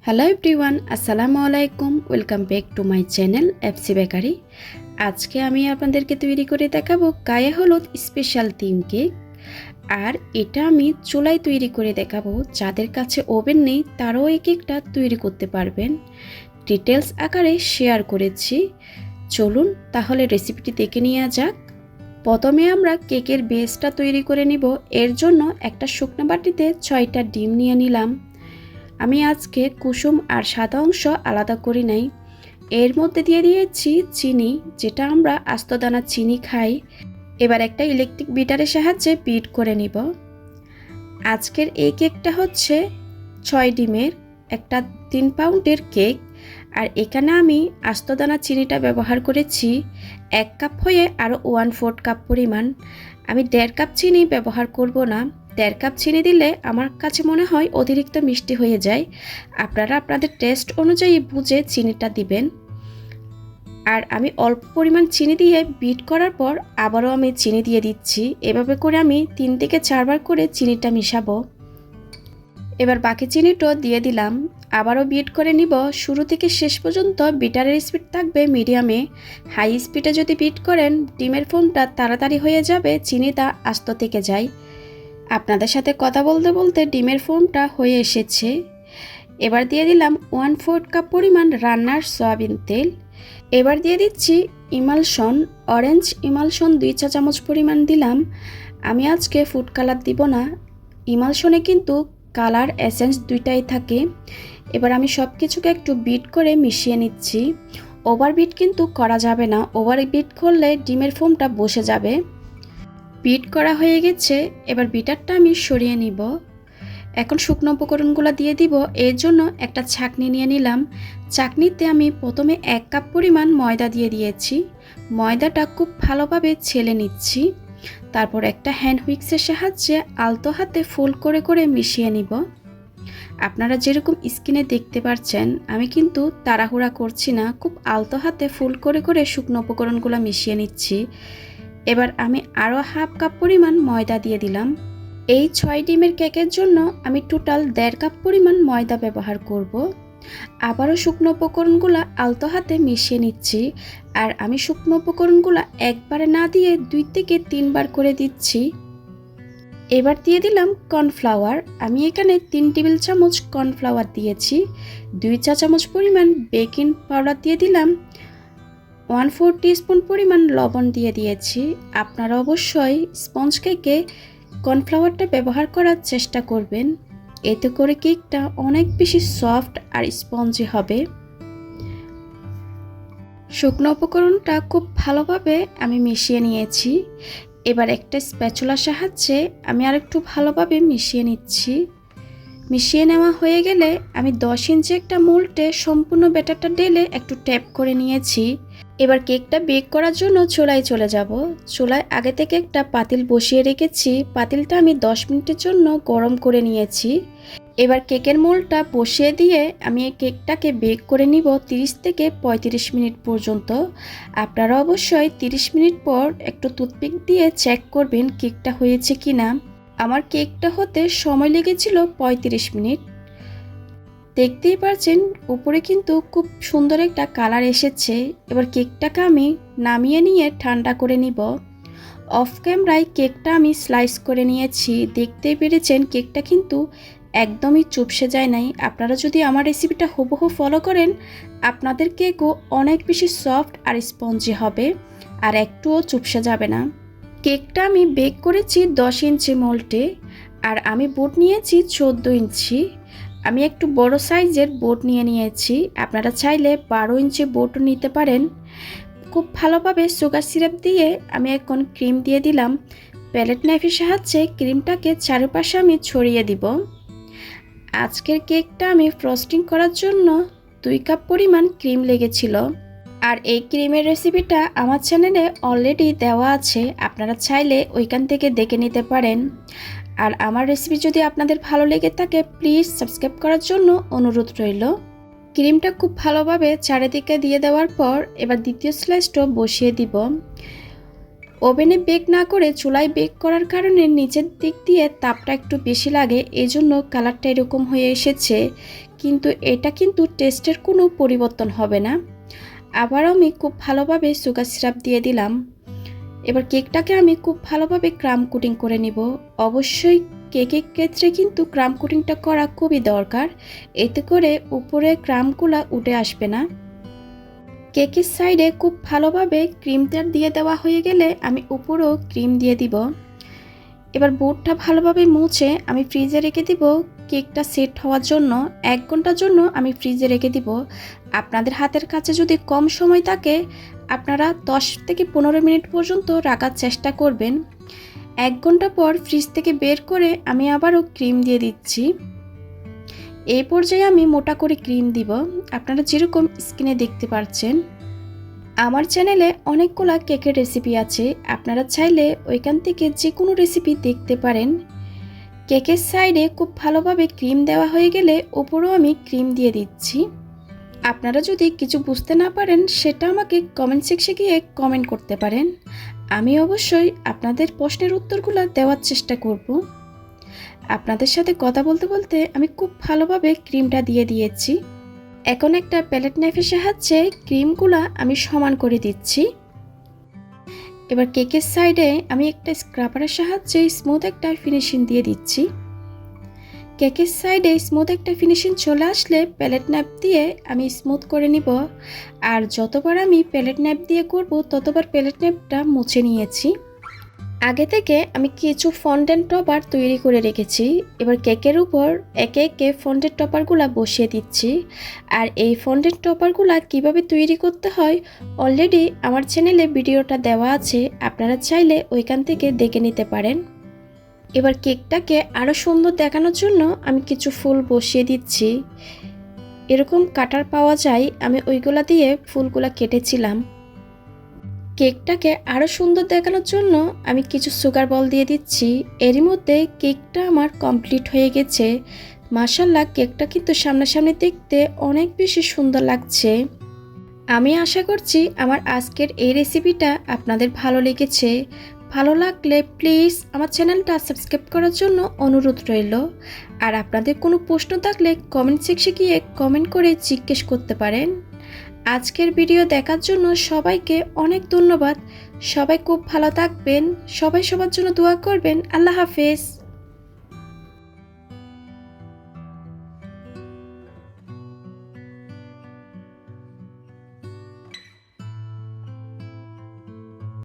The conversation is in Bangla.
হ্যালো এভরিওয়ান, আসসালামু আলাইকুম। Welcome back to my channel FC bakery. আজকে আমি আপনাদেরকে তৈরি করে দেখাবো গায়ে হলুদ স্পেশাল থিম কেক। আর এটা আমি চুলায় তৈরি করে দেখাবো। যাদের কাছে ওভেন নেই তারাও এই কেকটা তৈরি করতে পারবেন। ডিটেলস আকারে শেয়ার করেছি। চলুন তাহলে রেসিপিটি দেখে নেওয়া যাক। প্রথমে আমরা কেকের বেসটা তৈরি করে নিব। এর জন্য একটা শুকনো বাটিতে 6টা ডিম নিয়ে নিলাম। আমি আজকে কুসুম আর সাদা অংশ আলাদা করি নাই। এর মধ্যে দিয়ে দিয়েছি চিনি, যেটা আমরা আস্ত দানা চিনি খাই। এবার একটা ইলেকট্রিক বিটারের সাহায্যে বিট করে নিব। আজকের এই কেকটা হচ্ছে 6 ডিমের একটা 3 পাউন্ডের কেক। আর এখানে আমি আস্ত দানা চিনিটা ব্যবহার করেছি 1 কাপ হয়ে আরও 1/4 কাপ পরিমাণ। আমি 1.5 কাপ চিনি ব্যবহার করব না। 1.5 কাপ চিনি দিলে আমার কাছে মনে হয় অতিরিক্ত মিষ্টি হয়ে যায়। আপনারা আপনাদের টেস্ট অনুযায়ী বুঝে চিনিটা দিবেন। আর আমি অল্প পরিমাণ চিনি দিয়ে বিট করার পর আবারও আমি চিনি দিয়ে দিচ্ছি। এভাবে করে আমি 3 থেকে 4 বার করে চিনিটা মিশাবো। এবার বাকি চিনিটা দিয়ে দিলাম। আবারও বিট করে নিব। শুরু থেকে শেষ পর্যন্ত বিটারের স্পিড থাকবে মিডিয়ামে। হাই স্পিডে যদি বিট করেন ডিমের ফোমটা তাড়াতাড়ি হয়ে যাবে, চিনিটা আস্ত থেকে যায়। আপনাদের সাথে কথা বলতে বলতে ডিমের ফোমটা হয়ে এসেছে। এবার দিয়ে দিলাম 1/4 কাপ পরিমাণ রান্নার সয়াবিন তেল। এবার দিয়ে দিচ্ছি ইমালশন, অরেঞ্জ ইমালশন 2 চা চামচ পরিমাণ দিলাম। আমি আজকে ফুড কালার দিব না। ইমালশনে কিন্তু কালার এসেন্স দুইটাই থাকে। এবার আমি সব কিছুকে একটু বিট করে মিশিয়ে নিচ্ছি। ওভার বিট কিন্তু করা যাবে না, ওভার বিট করলে ডিমের ফোমটা বসে যাবে। বিট করা হয়ে গেছে। এবার বিটারটা আমি সরিয়ে নিব। এখন শুকনো উপকরণগুলো দিয়ে দিব। এর জন্য একটা ছাঁকনি নিয়ে নিলাম। ছাঁকনিতে আমি প্রথমে 1 কাপ পরিমাণ ময়দা দিয়ে দিয়েছি। ময়দাটা খুব ভালোভাবে ছেলে নিচ্ছি। তারপর একটা হ্যান্ড হুইক্সের সাহায্যে আলতো হাতে ফোল্ড করে করে মিশিয়ে নিব। আপনারা যেরকম স্ক্রিনে দেখতে পাচ্ছেন আমি কিন্তু তাড়াহুড়া করছি না, খুব আলতো হাতে ফোল্ড করে করে শুকনো উপকরণগুলো মিশিয়ে নিচ্ছি। এবার আমি আরও 1/2 কাপ পরিমাণ ময়দা দিয়ে দিলাম। এই 6 ডিমের কেকের জন্য আমি টোটাল 1.5 কাপ পরিমাণ ময়দা ব্যবহার করব। আবারও শুকনো উপকরণগুলো আলতো হাতে মিশিয়ে নিচ্ছি। আর আমি শুকনো উপকরণগুলো একবারে না দিয়ে 2 থেকে 3 বার করে দিচ্ছি। এবার দিয়ে দিলাম কর্নফ্লাওয়ার। আমি এখানে 3 টেবিল চামচ কর্নফ্লাওয়ার দিয়েছি। 2 চা চামচ পরিমাণ বেকিং পাউডার দিয়ে দিলাম। 1/4 টিস্পুন পরিমাণ লবণ দিয়ে দিয়েছি। আপনারা অবশ্যই স্পঞ্জ কেকে কর্নফ্লাওয়ারটা ব্যবহার করার চেষ্টা করবেন। এতে করে কেকটা অনেক বেশি সফট আর স্পঞ্জি হবে। শুকনো উপকরণটা খুব ভালোভাবে আমি মিশিয়ে নিয়েছি। এবার একটা স্প্যাচুলার সাহায্যে আমি আরেকটু ভালোভাবে মিশিয়ে নিচ্ছি। মিশিয়ে নেওয়া হয়ে গেলে আমি 10 ইঞ্চি একটা মোল্ডে সম্পূর্ণ ব্যাটারটা ঢেলে একটু ট্যাপ করে নিয়েছি। এবার কেকটা বেক করার জন্য চুলায় চলে যাব। চুলায় আগে থেকে একটা পাতিল বসিয়ে রেখেছি। পাতিলটা আমি 10 মিনিটের জন্য গরম করে নিয়েছি। এবার কেকের মোল্ডটা বসিয়ে দিয়ে আমি এই কেকটাকে বেক করে নিব 30 থেকে 35 মিনিট পর্যন্ত। আপনারা অবশ্যই 30 মিনিট পর একটু টুথপিক দিয়ে চেক করবেন কেকটা হয়েছে কিনা। আমার কেকটা হতে সময় লেগেছিল 35 মিনিট। দেখতেই পাচ্ছেন উপরে কিন্তু খুব সুন্দর একটা কালার এসেছে। এবার কেকটাকে আমি নামিয়ে নিয়ে ঠান্ডা করে নিব। অফ ক্যামেরায় কেকটা আমি স্লাইস করে নিয়েছি। দেখতেই পেরেছেন কেকটা কিন্তু একদমই চুপসে যায় নাই। আপনারা যদি আমার রেসিপিটা হুবহু ফলো করেন আপনাদের কেকও অনেক বেশি সফট আর স্পঞ্জি হবে, আর একটুও চুপসে যাবে না। কেকটা আমি বেক করেছি 10 ইঞ্চি মোল্ডে। আর আমি বোর্ড নিয়েছি 14 ইঞ্চি। আমি একটু বড় সাইজের বোর্ড নিয়ে নিয়েছি। আপনারা চাইলে 12 ইঞ্চি বোর্ডও নিতে পারেন। খুব ভালোভাবে সুগার সিরাপ দিয়ে আমি এখন ক্রিম দিয়ে দিলাম। প্যালেট নাইফের সাহায্যে ক্রিমটাকে চারপাশে আমি ছড়িয়ে দিব। আজকের কেকটা আমি ফ্রস্টিং করার জন্য 2 কাপ পরিমাণ ক্রিম লেগেছিল। আর এই ক্রিমের রেসিপিটা আমার চ্যানেলে অলরেডি দেওয়া আছে, আপনারা চাইলে ওইখান থেকে দেখে নিতে পারেন। আর আমার রেসিপি যদি আপনাদের ভালো লেগে থাকে প্লিজ সাবস্ক্রাইব করার জন্য অনুরোধ রইল। ক্রিমটা খুব ভালোভাবে চারিদিকে দিয়ে দেওয়ার পর এবার দ্বিতীয় স্লাইসটা বসিয়ে দিব। ওভেনে বেক না করে চুলায় বেক করার কারণে নিচের দিক দিয়ে তাপটা একটু বেশি লাগে, এজন্য কালারটা এরকম হয়ে এসেছে। কিন্তু এটা কিন্তু টেস্টের কোনো পরিবর্তন হবে না। আবার আমি খুব ভালোভাবে সুগার সিরাপ দিয়ে দিলাম। এবার কেকটাকে আমি খুব ভালোভাবে ক্রাম কোটিং করে নিব। অবশ্যই কেকের ক্ষেত্রে কিন্তু ক্রাম কোটিংটা করা খুবই দরকার, এতে করে উপরে ক্রামগুলো উঠে আসবে না। কেকের সাইডে খুব ভালোভাবে ক্রিমটা দিয়ে দেওয়া হয়ে গেলে আমি উপরেও ক্রিম দিয়ে দিব। এবার বোর্ডটা ভালোভাবে মুছে আমি ফ্রিজে রেখে দিব কেকটা সেট হওয়ার জন্য। 1 ঘন্টার জন্য আমি ফ্রিজে রেখে দিব। আপনাদের হাতের কাছে যদি কম সময় থাকে আপনারা 10 থেকে 15 মিনিট পর্যন্ত রাখার চেষ্টা করবেন। 1 ঘন্টা পর ফ্রিজ থেকে বের করে আমি আবারও ক্রিম দিয়ে দিচ্ছি। এই পর্যায়ে আমি মোটা করে ক্রিম দিব, আপনারা যেরকম স্ক্রিনে দেখতে পাচ্ছেন। আমার চ্যানেলে অনেকগুলো কেকের রেসিপি আছে, আপনারা চাইলে ওইখান থেকে যে কোনো রেসিপি দেখতে পারেন। কেকের সাইডে খুব ভালোভাবে ক্রিম দেওয়া হয়ে গেলে উপরেও আমি ক্রিম দিয়ে দিচ্ছি। আপনারা যদি কিছু বুঝতে না পারেন সেটা আমাকে কমেন্ট সেকশনে গিয়ে কমেন্ট করতে পারেন, আমি অবশ্যই আপনাদের প্রশ্নের উত্তরগুলো দেওয়ার চেষ্টা করব। আপনাদের সাথে কথা বলতে বলতে আমি খুব ভালোভাবে ক্রিমটা দিয়ে দিয়েছি। এখন একটা প্যালেট নাইফের সাহায্যে ক্রিমগুলো আমি সমান করে দিচ্ছি। এবার কেকের সাইডে আমি একটা স্ক্রাবারের সাহায্যে স্মুথ একটা ফিনিশিং দিয়ে দিচ্ছি। কেকের সাইডে স্মুথ একটা ফিনিশিং চলে আসলে প্যালেট নাইফ দিয়ে আমি স্মুথ করে নিব। আর যতবার আমি প্যালেট নাইফ দিয়ে করব ততবার প্যালেট নাইফটা মুছে নিয়েছি। আগে থেকে আমি কিছু ফন্ডেন্ট টপার তৈরি করে রেখেছি। এবার কেকের উপর একে একে ফন্ডেন্ট টপারগুলো বসিয়ে দিচ্ছি। আর এই ফন্ডেন্ট টপারগুলো কিভাবে তৈরি করতে হয় অলরেডি আমার চ্যানেলে ভিডিওটা দেওয়া আছে, আপনারা চাইলে ওইখান থেকে দেখে নিতে পারেন। এবার কেকটাকে আরও সুন্দর দেখানোর জন্য আমি কিছু ফুল বসিয়ে দিচ্ছি। এরকম কাটার পাওয়া যায়, আমি ওইগুলা দিয়ে ফুলগুলা কেটেছিলাম। কেকটাকে আরও সুন্দর দেখানোর জন্য আমি কিছু সুগার বল দিয়ে দিচ্ছি। এরই মধ্যে কেকটা আমার কমপ্লিট হয়ে গেছে। মাশাআল্লাহ, কেকটা কিন্তু সামনাসামনি দেখতে অনেক বেশি সুন্দর লাগছে। আমি আশা করছি আমার আজকের এই রেসিপিটা আপনাদের ভালো লেগেছে। ভালো লাগলে প্লিজ আমার চ্যানেলটা সাবস্ক্রাইব করার জন্য অনুরোধ রইল। আর আপনাদের কোনো প্রশ্ন থাকলে কমেন্ট সেকশনে গিয়ে কমেন্ট করে জিজ্ঞেস করতে পারেন। আজকের ভিডিও দেখার জন্য সবাইকে অনেক ধন্যবাদ। সবাই খুব ভালো থাকবেন, সবাই সবার জন্য দোয়া করবেন। আল্লাহ হাফেজ।